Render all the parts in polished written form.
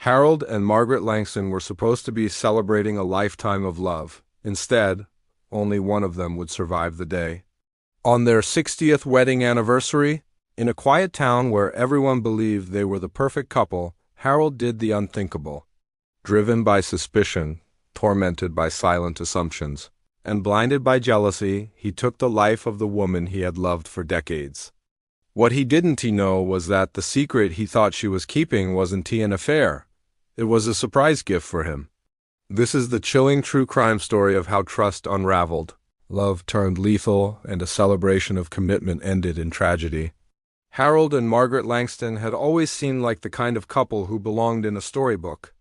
Harold and Margaret Langston were supposed to be celebrating a lifetime of love. Instead, only one of them would survive the day. On their 60th wedding anniversary, in a quiet town where everyone believed they were the perfect couple, Harold did the unthinkable. Driven by suspicion, tormented by silent assumptions, and blinded by jealousy, he took the life of the woman he had loved for decades. What he didn't know was that the secret he thought she was keeping wasn't an affair. It was a surprise gift for him. This is the chilling true crime story of how trust unraveled, love turned lethal, and a celebration of commitment ended in tragedy. Harold and Margaret Langston had always seemed like the kind of couple who belonged in a storybook.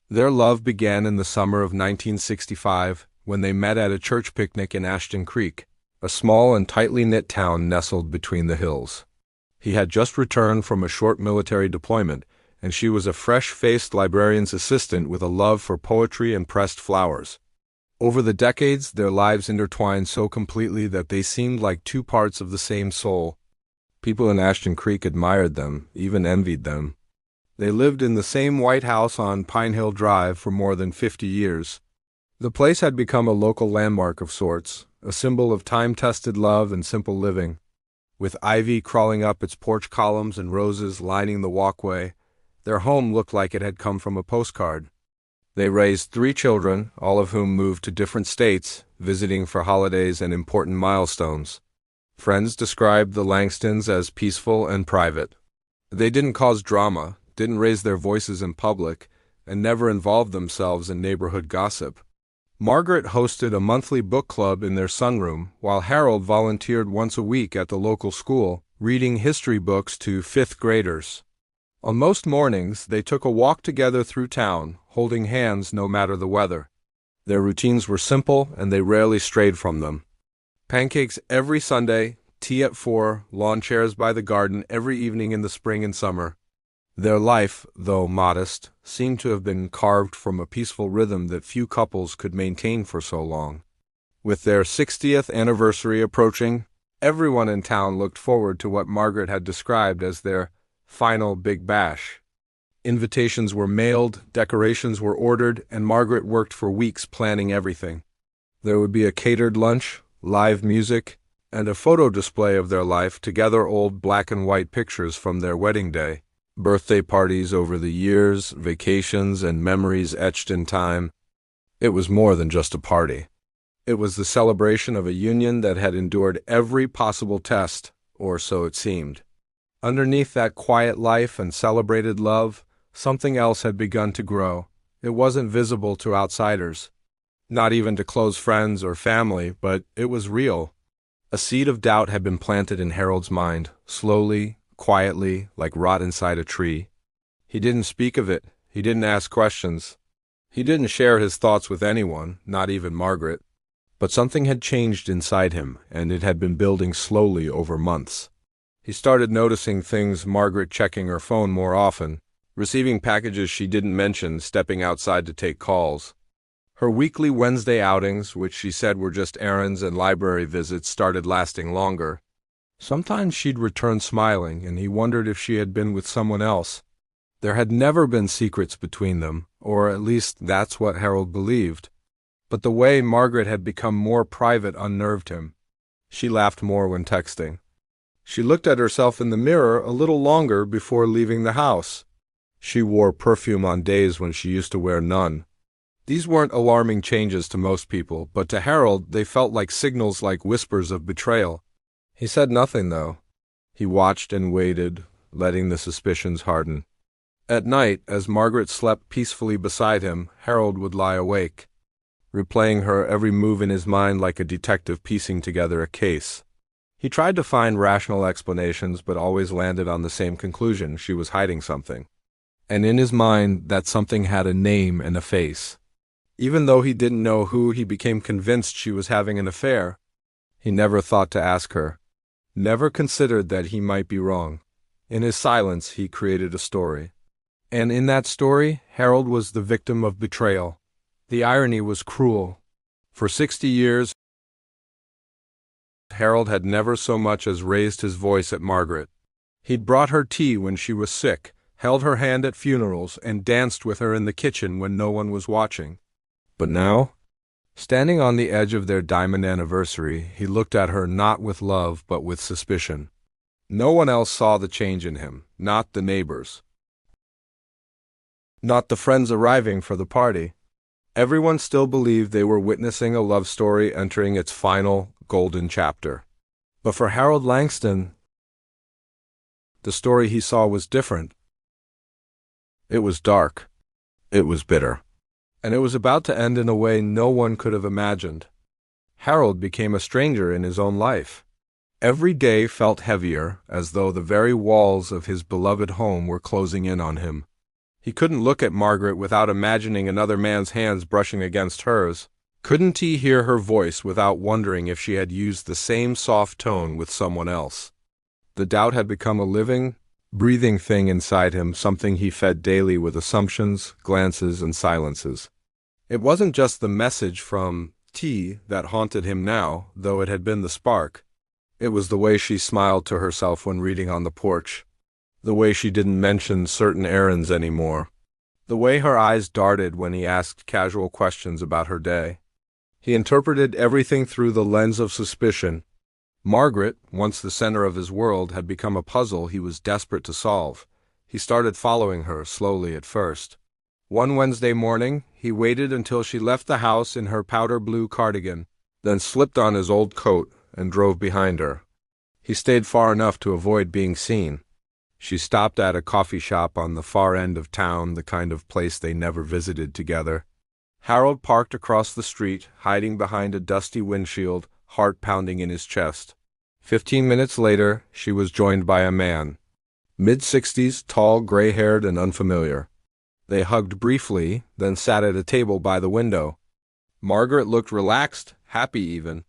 Their love began in the summer of 1965 when they met at a church picnic in Ashton Creek, a small and tightly knit town nestled between the hills. He had just returned from a short military deployment, and she was a fresh-faced librarian's assistant with a love for poetry and pressed flowers. Over the decades, their lives intertwined so completely that they seemed like two parts of the same soul. People in Ashton Creek admired them, even envied them. They lived in the same white house on Pine Hill Drive for more than 50 years. The place had become a local landmark of sorts, a symbol of time-tested love and simple living. With ivy crawling up its porch columns and roses lining the walkway, their home looked like it had come from a postcard. They raised 3 children, all of whom moved to different states, visiting for holidays and important milestones. Friends described the Langstons as peaceful and private. They didn't cause drama, didn't raise their voices in public, and never involved themselves in neighborhood gossip. Margaret hosted a monthly book club in their sunroom, while Harold volunteered once a week at the local school, reading history books to 5th graders. On most mornings, they took a walk together through town, holding hands no matter the weather. Their routines were simple, and they rarely strayed from them. Pancakes every Sunday, tea at 4, lawn chairs by the garden every evening in the spring and summer. Their life, though modest, seemed to have been carved from a peaceful rhythm that few couples could maintain for so long. With their 60th anniversary approaching, everyone in town looked forward to what Margaret had described as their final big bash. Invitations were mailed, decorations were ordered, and Margaret worked for weeks planning everything. There would be a catered lunch, live music, and a photo display of their life to gather old black and white pictures from their wedding day. Birthday parties over the years, vacations, and memories etched in time. It was more than just a party. It was the celebration of a union that had endured every possible test, or so it seemed. Underneath that quiet life and celebrated love, something else had begun to grow. It wasn't visible to outsiders, not even to close friends or family, but it was real. A seed of doubt had been planted in Harold's mind, slowly, quietly, like rot inside a tree. He didn't speak of it. He didn't ask questions. He didn't share his thoughts with anyone, not even Margaret. But something had changed inside him, and it had been building slowly over months. He started noticing things: Margaret checking her phone more often, receiving packages she didn't mention, stepping outside to take calls. Her weekly Wednesday outings, which she said were just errands and library visits, started lasting longer. Sometimes she'd return smiling, and he wondered if she had been with someone else. There had never been secrets between them, or at least that's what Harold believed. But the way Margaret had become more private unnerved him. She laughed more when texting. She looked at herself in the mirror a little longer before leaving the house. She wore perfume on days when she used to wear none. These weren't alarming changes to most people, but to Harold they felt like signals, like whispers of betrayal. He said nothing, though. He watched and waited, letting the suspicions harden. At night, as Margaret slept peacefully beside him, Harold would lie awake, replaying her every move in his mind like a detective piecing together a case. He tried to find rational explanations, but always landed on the same conclusion: she was hiding something. And in his mind, that something had a name and a face. Even though he didn't know who, he became convinced she was having an affair. He never thought to ask her, never considered that he might be wrong. In his silence, he created a story. And in that story, Harold was the victim of betrayal. The irony was cruel. For 60 years, Harold had never so much as raised his voice at Margaret. He'd brought her tea when she was sick, held her hand at funerals, and danced with her in the kitchen when no one was watching. But now, standing on the edge of their diamond anniversary, he looked at her not with love but with suspicion. No one else saw the change in him, not the neighbors, not the friends arriving for the party. Everyone still believed they were witnessing a love story entering its final, golden chapter. But for Harold Langston, the story he saw was different. It was dark. It was bitter. And it was about to end in a way no one could have imagined. Harold became a stranger in his own life. Every day felt heavier, as though the very walls of his beloved home were closing in on him. He couldn't look at Margaret without imagining another man's hands brushing against hers. Couldn't he hear her voice without wondering if she had used the same soft tone with someone else? The doubt had become a living, breathing thing inside him, something he fed daily with assumptions, glances, and silences. It wasn't just the message from T that haunted him now, though it had been the spark. It was the way she smiled to herself when reading on the porch. The way she didn't mention certain errands anymore. The way her eyes darted when he asked casual questions about her day. He interpreted everything through the lens of suspicion. Margaret, once the center of his world, had become a puzzle he was desperate to solve. He started following her, slowly at first. One Wednesday morning, he waited until she left the house in her powder blue cardigan, then slipped on his old coat and drove behind her. He stayed far enough to avoid being seen. She stopped at a coffee shop on the far end of town, the kind of place they never visited together. Harold parked across the street, hiding behind a dusty windshield, heart pounding in his chest. 15 minutes later, she was joined by a man. Mid-60s, tall, gray-haired, and unfamiliar. They hugged briefly, then sat at a table by the window. Margaret looked relaxed, happy even.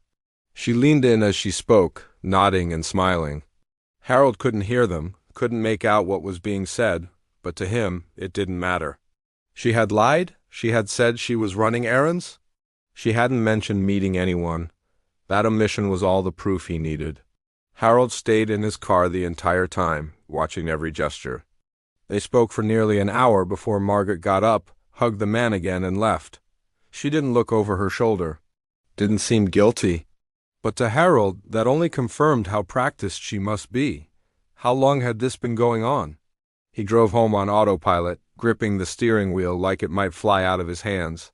She leaned in as she spoke, nodding and smiling. Harold couldn't hear them, couldn't make out what was being said, but to him, it didn't matter. She had lied? She had said she was running errands? She hadn't mentioned meeting anyone. That omission was all the proof he needed. Harold stayed in his car the entire time, watching every gesture. They spoke for nearly an hour before Margaret got up, hugged the man again, and left. She didn't look over her shoulder. Didn't seem guilty. But to Harold, that only confirmed how practiced she must be. How long had this been going on? He drove home on autopilot, gripping the steering wheel like it might fly out of his hands.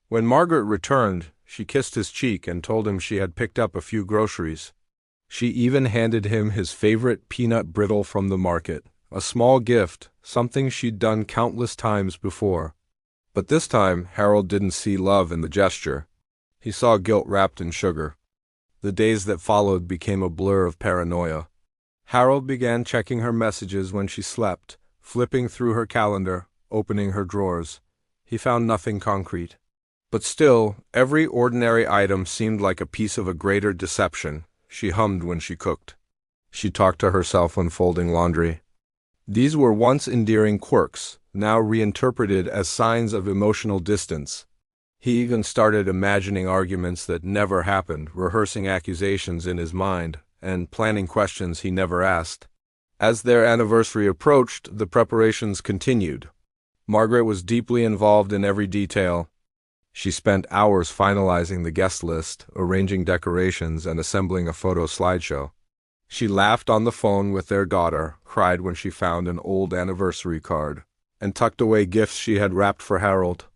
When Margaret returned, she kissed his cheek and told him she had picked up a few groceries. She even handed him his favorite peanut brittle from the market, a small gift, something she'd done countless times before. But this time, Harold didn't see love in the gesture. He saw guilt wrapped in sugar. The days that followed became a blur of paranoia. Harold began checking her messages when she slept, flipping through her calendar, opening her drawers. He found nothing concrete. But still, every ordinary item seemed like a piece of a greater deception. She hummed when she cooked. She talked to herself when folding laundry. These were once endearing quirks, now reinterpreted as signs of emotional distance. He even started imagining arguments that never happened, rehearsing accusations in his mind, and planning questions he never asked. As their anniversary approached, the preparations continued. Margaret was deeply involved in every detail. She spent hours finalizing the guest list, arranging decorations, and assembling a photo slideshow. She laughed on the phone with their daughter, cried when she found an old anniversary card, and tucked away gifts she had wrapped for Harold.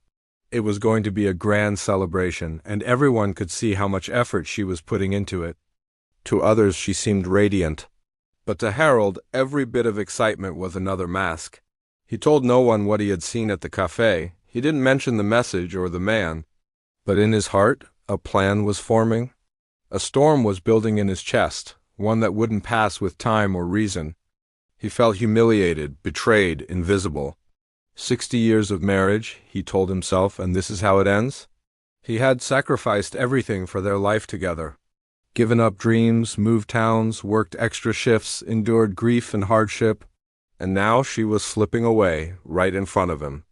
It was going to be a grand celebration, and everyone could see how much effort she was putting into it. To others she seemed radiant. But to Harold, every bit of excitement was another mask. He told no one what he had seen at the cafe. He didn't mention the message or the man. But in his heart, a plan was forming. A storm was building in his chest, one that wouldn't pass with time or reason. He felt humiliated, betrayed, invisible. 60 years of marriage, he told himself, and this is how it ends? He had sacrificed everything for their life together. Given up dreams, moved towns, worked extra shifts, endured grief and hardship, and now she was slipping away, right in front of him.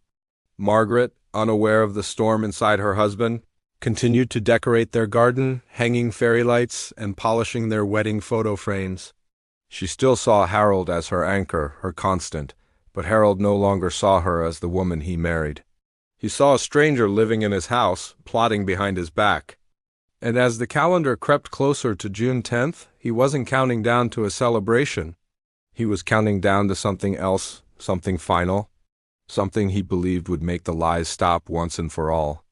Margaret, unaware of the storm inside her husband, continued to decorate their garden, hanging fairy lights and polishing their wedding photo frames. She still saw Harold as her anchor, her constant, But Harold no longer saw her as the woman he married. He saw a stranger living in his house, plotting behind his back. And as the calendar crept closer to June 10th, he wasn't counting down to a celebration. He was counting down to something else, something final, something he believed would make the lies stop once and for all.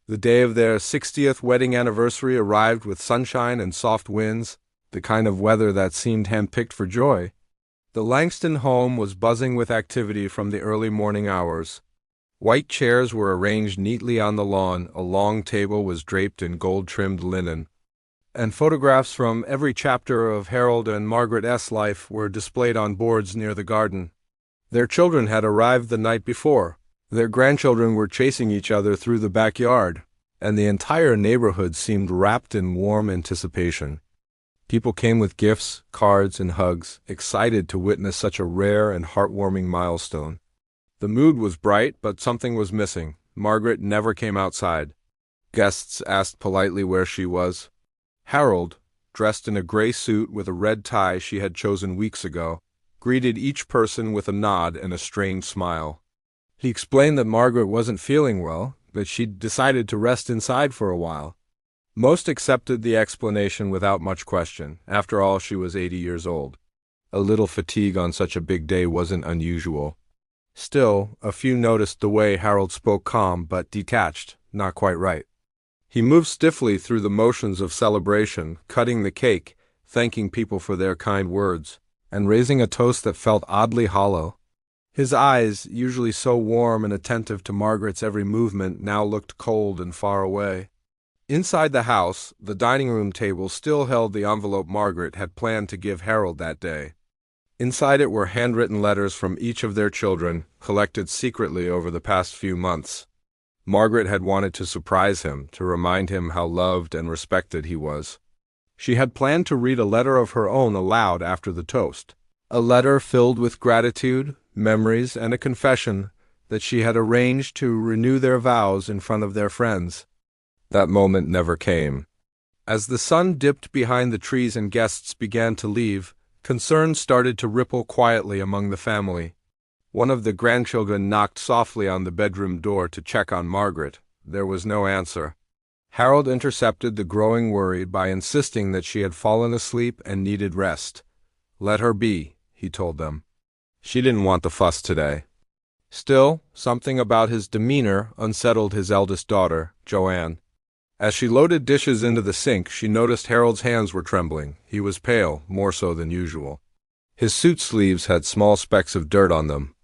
The day of their 60th wedding anniversary arrived with sunshine and soft winds, the kind of weather that seemed handpicked for joy. The Langston home was buzzing with activity from the early morning hours. White chairs were arranged neatly on the lawn, a long table was draped in gold-trimmed linen, and photographs from every chapter of Harold and Margaret S. life were displayed on boards near the garden. Their children had arrived the night before. Their grandchildren were chasing each other through the backyard, and the entire neighborhood seemed wrapped in warm anticipation. People came with gifts, cards, and hugs, excited to witness such a rare and heartwarming milestone. The mood was bright, but something was missing. Margaret never came outside. Guests asked politely where she was. Harold, dressed in a gray suit with a red tie she had chosen weeks ago, greeted each person with a nod and a strained smile. He explained that Margaret wasn't feeling well, that she'd decided to rest inside for a while. Most accepted the explanation without much question. After all, she was 80 years old. A little fatigue on such a big day wasn't unusual. Still, a few noticed the way Harold spoke calm but detached, not quite right. He moved stiffly through the motions of celebration, cutting the cake, thanking people for their kind words, and raising a toast that felt oddly hollow. His eyes, usually so warm and attentive to Margaret's every movement, now looked cold and far away. Inside the house, the dining room table still held the envelope Margaret had planned to give Harold that day. Inside it were handwritten letters from each of their children, collected secretly over the past few months. Margaret had wanted to surprise him, to remind him how loved and respected he was. She had planned to read a letter of her own aloud after the toast, a letter filled with gratitude, memories, and a confession that she had arranged to renew their vows in front of their friends. That moment never came. As the sun dipped behind the trees and guests began to leave, concern started to ripple quietly among the family. One of the grandchildren knocked softly on the bedroom door to check on Margaret. There was no answer. Harold intercepted the growing worry by insisting that she had fallen asleep and needed rest. "Let her be," he told them. She didn't want the fuss today. Still, something about his demeanor unsettled his eldest daughter, Joanne. As she loaded dishes into the sink, she noticed Harold's hands were trembling. He was pale, more so than usual. His suit sleeves had small specks of dirt on them.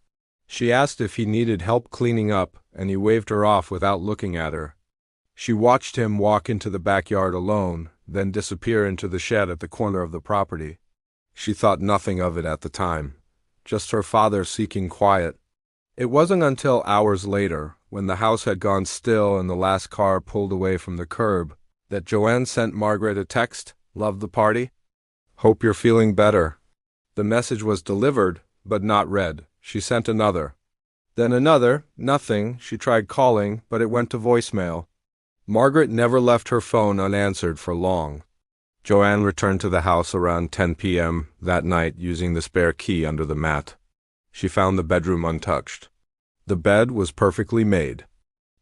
She asked if he needed help cleaning up, and he waved her off without looking at her. She watched him walk into the backyard alone, then disappear into the shed at the corner of the property. She thought nothing of it at the time, just her father seeking quiet. It wasn't until hours later, when the house had gone still and the last car pulled away from the curb, that Joanne sent Margaret a text. "Love the party? Hope you're feeling better." The message was delivered, but not read. She sent another. Then another, nothing. She tried calling, but it went to voicemail. Margaret never left her phone unanswered for long. Joanne returned to the house around 10 p.m. that night using the spare key under the mat. She found the bedroom untouched. The bed was perfectly made.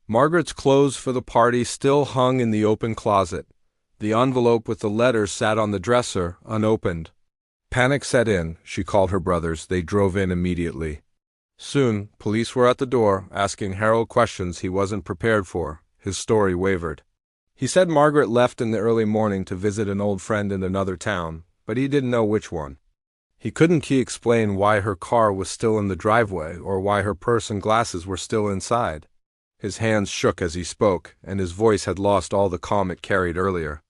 Margaret's clothes for the party still hung in the open closet. The envelope with the letters sat on the dresser, unopened. Panic set in. She called her brothers. They drove in immediately. Soon, police were at the door, asking Harold questions he wasn't prepared for. His story wavered. He said Margaret left in the early morning to visit an old friend in another town, but he didn't know which one. He couldn't explain why her car was still in the driveway or why her purse and glasses were still inside. His hands shook as he spoke, and his voice had lost all the calm it carried earlier.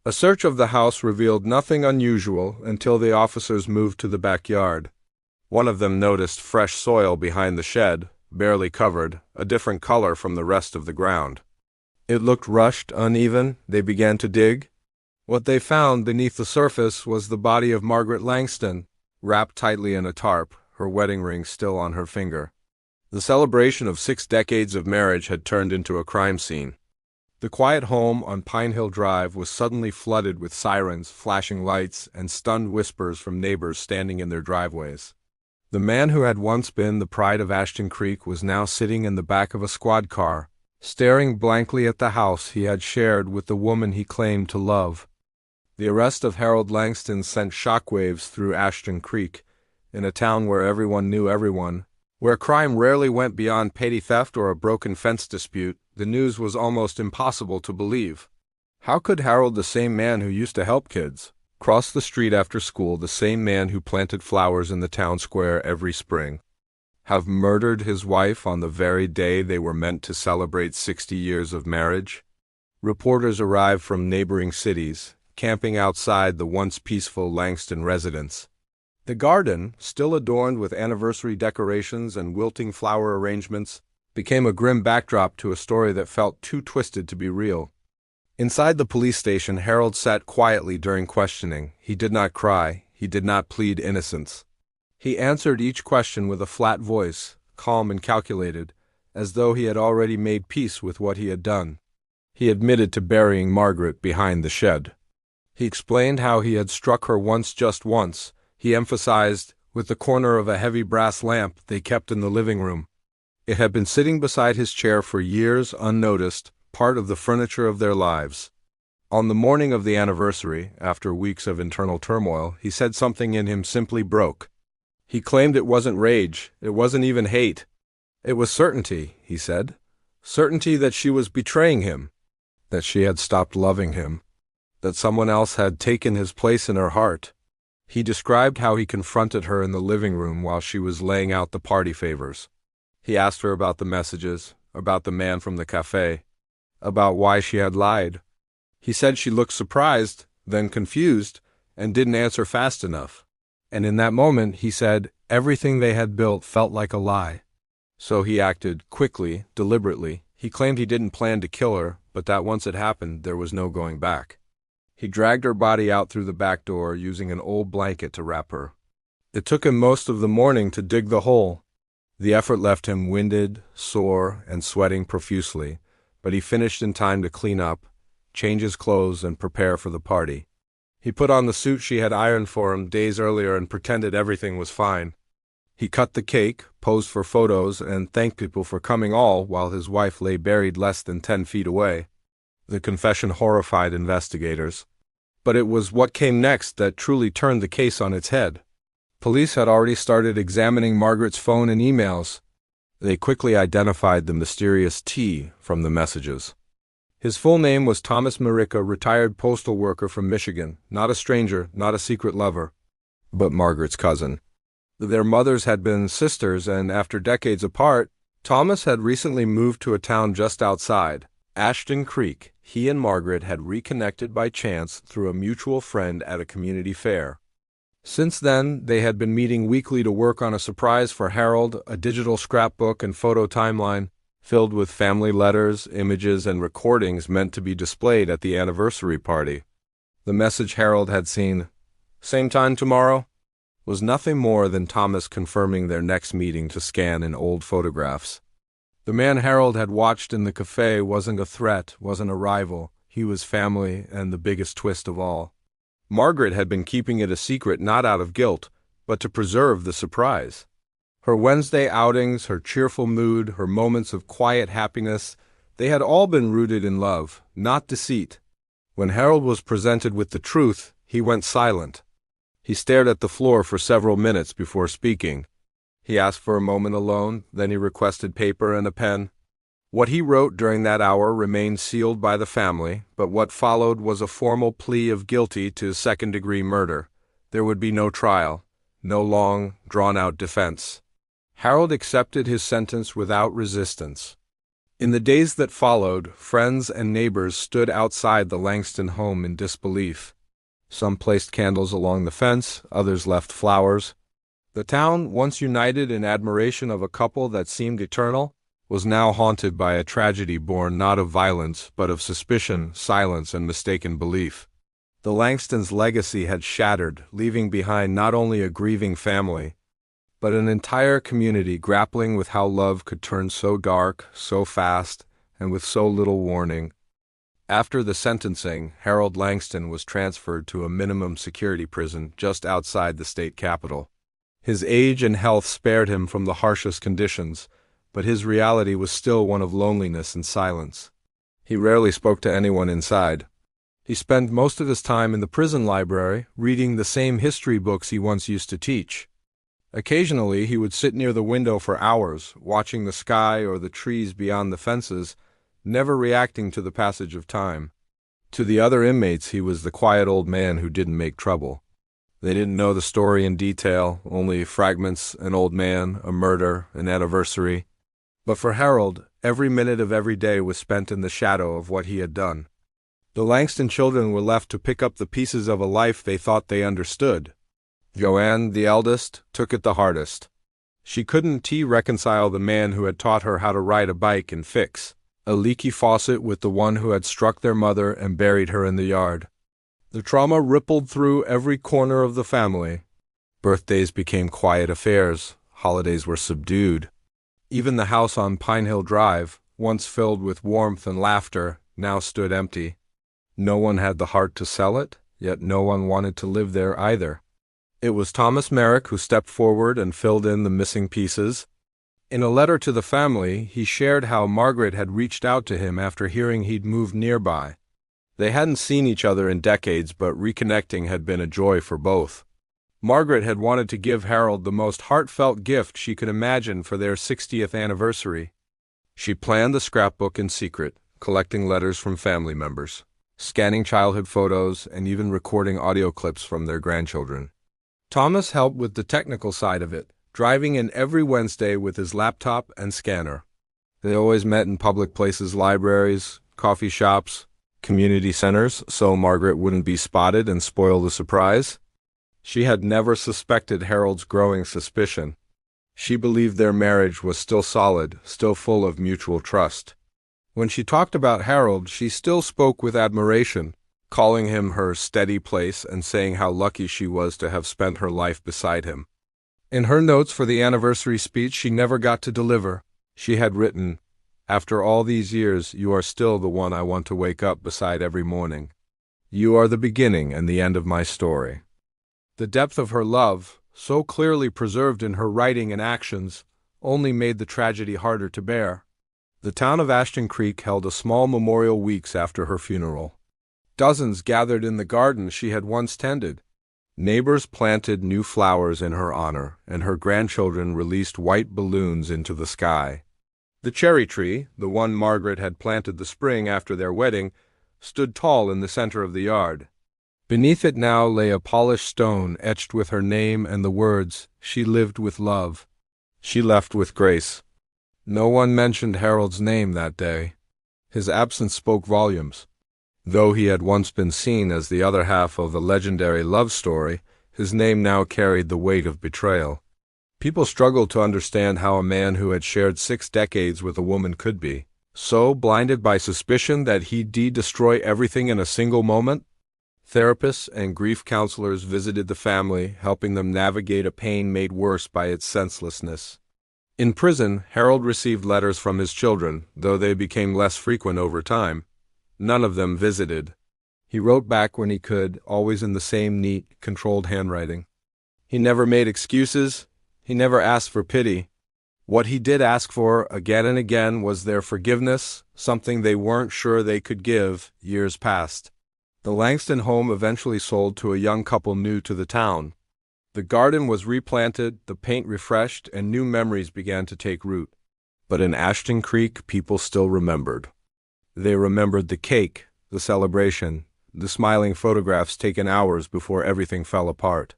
A search of the house revealed nothing unusual until the officers moved to the backyard. One of them noticed fresh soil behind the shed, barely covered, a different color from the rest of the ground. It looked rushed, uneven. They began to dig. What they found beneath the surface was the body of Margaret Langston, wrapped tightly in a tarp, her wedding ring still on her finger. The celebration of 6 decades of marriage had turned into a crime scene. The quiet home on Pine Hill Drive was suddenly flooded with sirens, flashing lights, and stunned whispers from neighbors standing in their driveways. The man who had once been the pride of Ashton Creek was now sitting in the back of a squad car, staring blankly at the house he had shared with the woman he claimed to love. The arrest of Harold Langston sent shockwaves through Ashton Creek, in a town where everyone knew everyone, where crime rarely went beyond petty theft or a broken fence dispute. The news was almost impossible to believe. How could Harold, the same man who used to help kids, cross the street after school, the same man who planted flowers in the town square every spring, have murdered his wife on the very day they were meant to celebrate 60 years of marriage? Reporters arrived from neighboring cities, camping outside the once peaceful Langston residence. The garden, still adorned with anniversary decorations and wilting flower arrangements, became a grim backdrop to a story that felt too twisted to be real. Inside the police station, Harold sat quietly during questioning. He did not cry. He did not plead innocence. He answered each question with a flat voice, calm and calculated, as though he had already made peace with what he had done. He admitted to burying Margaret behind the shed. He explained how he had struck her once, just once, he emphasized, with the corner of a heavy brass lamp they kept in the living room. It had been sitting beside his chair for years, unnoticed, part of the furniture of their lives. On the morning of the anniversary, after weeks of internal turmoil, he said something in him simply broke. He claimed it wasn't rage, it wasn't even hate. It was certainty, he said. Certainty that she was betraying him, that she had stopped loving him, that someone else had taken his place in her heart. He described how he confronted her in the living room while she was laying out the party favors. He asked her about the messages, about the man from the cafe, about why she had lied. He said she looked surprised, then confused, and didn't answer fast enough. And in that moment, he said, everything they had built felt like a lie. So he acted quickly, deliberately. He claimed he didn't plan to kill her, but that once it happened, there was no going back. He dragged her body out through the back door, using an old blanket to wrap her. It took him most of the morning to dig the hole. The effort left him winded, sore, and sweating profusely, but he finished in time to clean up, change his clothes, and prepare for the party. He put on the suit she had ironed for him days earlier and pretended everything was fine. He cut the cake, posed for photos, and thanked people for coming, all while his wife lay buried less than 10 feet away. The confession horrified investigators. But it was what came next that truly turned the case on its head. Police had already started examining Margaret's phone and emails. They quickly identified the mysterious T from the messages. His full name was Thomas Merica, retired postal worker from Michigan, not a stranger, not a secret lover, but Margaret's cousin. Their mothers had been sisters, and after decades apart, Thomas had recently moved to a town just outside, Ashton Creek. He and Margaret had reconnected by chance through a mutual friend at a community fair. Since then, they had been meeting weekly to work on a surprise for Harold, a digital scrapbook and photo timeline filled with family letters, images, and recordings meant to be displayed at the anniversary party. The message Harold had seen, "Same time tomorrow," was nothing more than Thomas confirming their next meeting to scan in old photographs. The man Harold had watched in the cafe wasn't a threat, wasn't a rival. He was family, and the biggest twist of all, Margaret had been keeping it a secret not out of guilt, but to preserve the surprise. Her Wednesday outings, her cheerful mood, her moments of quiet happiness, they had all been rooted in love, not deceit. When Harold was presented with the truth, he went silent. He stared at the floor for several minutes before speaking. He asked for a moment alone, then he requested paper and a pen. What he wrote during that hour remained sealed by the family, but what followed was a formal plea of guilty to second-degree murder. There would be no trial, no long, drawn-out defense. Harold accepted his sentence without resistance. In the days that followed, friends and neighbors stood outside the Langston home in disbelief. Some placed candles along the fence, others left flowers. The town, once united in admiration of a couple that seemed eternal, was now haunted by a tragedy born not of violence, but of suspicion, silence, and mistaken belief. The Langstons' legacy had shattered, leaving behind not only a grieving family, but an entire community grappling with how love could turn so dark, so fast, and with so little warning. After the sentencing, Harold Langston was transferred to a minimum security prison just outside the state capital. His age and health spared him from the harshest conditions, but his reality was still one of loneliness and silence. He rarely spoke to anyone inside. He spent most of his time in the prison library, reading the same history books he once used to teach. Occasionally, he would sit near the window for hours, watching the sky or the trees beyond the fences, never reacting to the passage of time. To the other inmates, he was the quiet old man who didn't make trouble. They didn't know the story in detail, only fragments: an old man, a murder, an anniversary. But for Harold, every minute of every day was spent in the shadow of what he had done. The Langston children were left to pick up the pieces of a life they thought they understood. Joanne, the eldest, took it the hardest. She couldn't reconcile the man who had taught her how to ride a bike and fix a leaky faucet with the one who had struck their mother and buried her in the yard. The trauma rippled through every corner of the family. Birthdays became quiet affairs. Holidays were subdued. Even the house on Pine Hill Drive, once filled with warmth and laughter, now stood empty. No one had the heart to sell it, yet no one wanted to live there either. It was Thomas Merrick who stepped forward and filled in the missing pieces. In a letter to the family, he shared how Margaret had reached out to him after hearing he'd moved nearby. They hadn't seen each other in decades, but reconnecting had been a joy for both. Margaret had wanted to give Harold the most heartfelt gift she could imagine for their 60th anniversary. She planned the scrapbook in secret, collecting letters from family members, scanning childhood photos, and even recording audio clips from their grandchildren. Thomas helped with the technical side of it, driving in every Wednesday with his laptop and scanner. They always met in public places: libraries, coffee shops, community centers, so Margaret wouldn't be spotted and spoil the surprise. She had never suspected Harold's growing suspicion. She believed their marriage was still solid, still full of mutual trust. When she talked about Harold, she still spoke with admiration, calling him her steady place and saying how lucky she was to have spent her life beside him. In her notes for the anniversary speech she never got to deliver, she had written, "After all these years, you are still the one I want to wake up beside every morning. You are the beginning and the end of my story." The depth of her love, so clearly preserved in her writing and actions, only made the tragedy harder to bear. The town of Ashton Creek held a small memorial weeks after her funeral. Dozens gathered in the garden she had once tended. Neighbors planted new flowers in her honor, and her grandchildren released white balloons into the sky. The cherry tree, the one Margaret had planted the spring after their wedding, stood tall in the center of the yard. Beneath it now lay a polished stone etched with her name and the words, "She lived with love. She left with grace." No one mentioned Harold's name that day. His absence spoke volumes. Though he had once been seen as the other half of the legendary love story, his name now carried the weight of betrayal. People struggled to understand how a man who had shared 6 decades with a woman could be so blinded by suspicion that he'd destroy everything in a single moment. Therapists and grief counselors visited the family, helping them navigate a pain made worse by its senselessness. In prison, Harold received letters from his children, though they became less frequent over time. None of them visited. He wrote back when he could, always in the same neat, controlled handwriting. He never made excuses. He never asked for pity. What he did ask for, again and again, was their forgiveness, something they weren't sure they could give. Years passed. The Langston home eventually sold to a young couple new to the town. The garden was replanted, the paint refreshed, and new memories began to take root. But in Ashton Creek, people still remembered. They remembered the cake, the celebration, the smiling photographs taken hours before everything fell apart.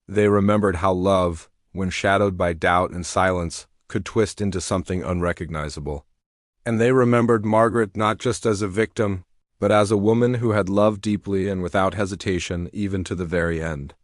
They remembered how love, when shadowed by doubt and silence, could twist into something unrecognizable. And they remembered Margaret not just as a victim, but as a woman who had loved deeply and without hesitation, even to the very end.